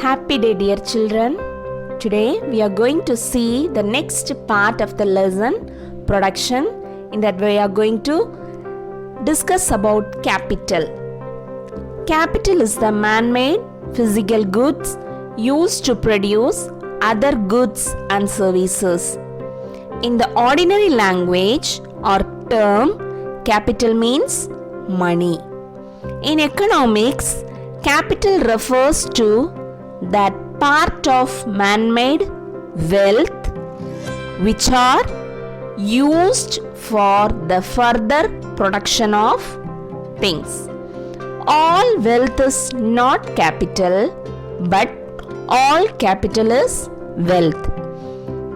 Happy day, dear children. Today we are going to see the next part of the lesson, production. In that we are going to discuss about capital. Capital is the man-made physical goods used to produce other goods and services. In the ordinary language or term, capital means money. In economics, capital refers to that part of man-made wealth which are used for the further production of things. All wealth is not capital, but all capital is wealth.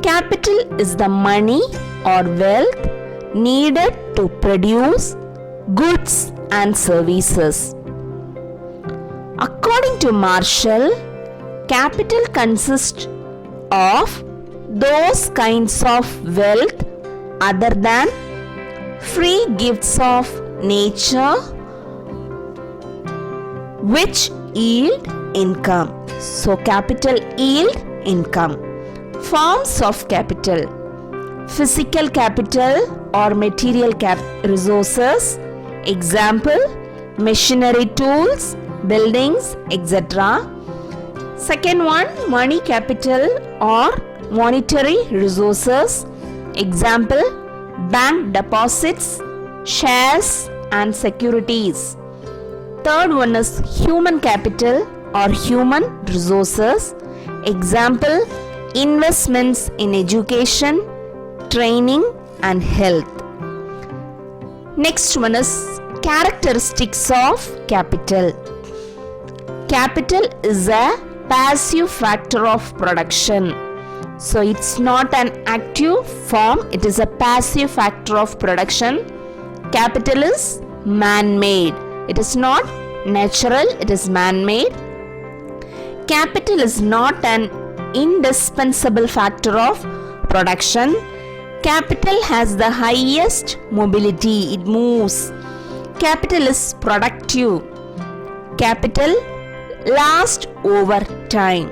Capital is the money or wealth needed to produce goods and services. According to Marshall, capital consists of those kinds of wealth other than free gifts of nature which yield income. So capital yield income. Forms of capital: physical capital or material resources, example machinery, tools, buildings, etc. Second one, money capital or monetary resources, example bank deposits, shares and securities. Third one is human capital or human resources, example investments in education, training and health. Next one is characteristics of capital. Capital is a passive factor of production. So it's not an active form, it is a passive factor of production. Capital is man-made. It is not natural, it is man-made. Capital is not an indispensable factor of production. Capital has the highest mobility, it moves. Capital is productive. Capital lasts over time.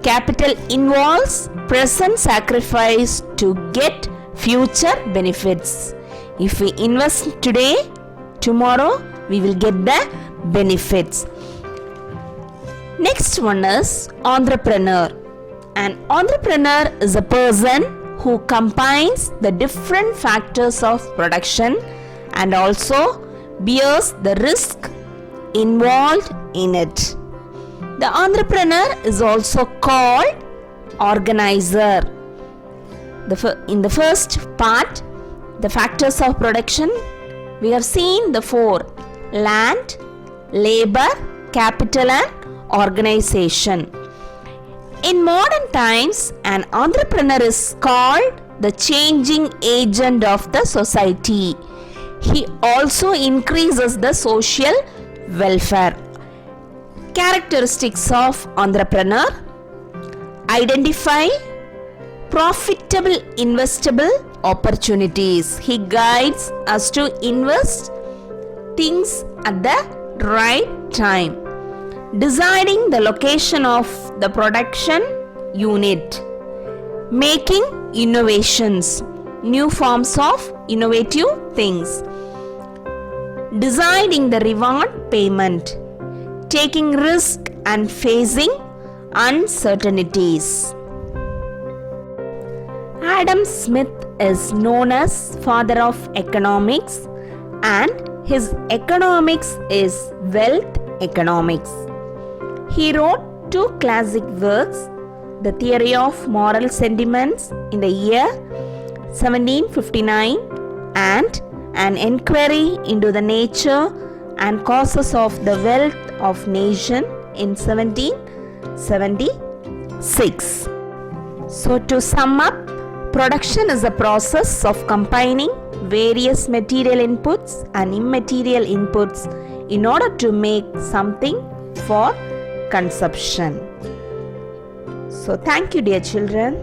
Capital involves present sacrifice to get future benefits. If we invest today, tomorrow we will get the benefits. Next one is entrepreneur. An entrepreneur is a person who combines the different factors of production and also bears the risk involved in it. The entrepreneur is also called organizer. In the first part, the factors of production, we have seen the four: land, labor, capital and organization. In modern times, an entrepreneur is called the changing agent of the society. He also increases the social welfare. Characteristics of entrepreneur: identify profitable investable opportunities. He guides us to invest things at the right time. Deciding the location of the production unit. Making innovations, new forms of innovative things. Deciding the reward payment. Taking risk and facing uncertainties. Adam Smith is known as father of economics and his economics is wealth economics. He wrote two classic works, The Theory of Moral Sentiments in the year 1759 and An Enquiry into the Nature and Causes of the Wealth of Nation in 1776. So to sum up, production is a process of combining various material inputs and immaterial inputs in order to make something for consumption. So thank you, dear children.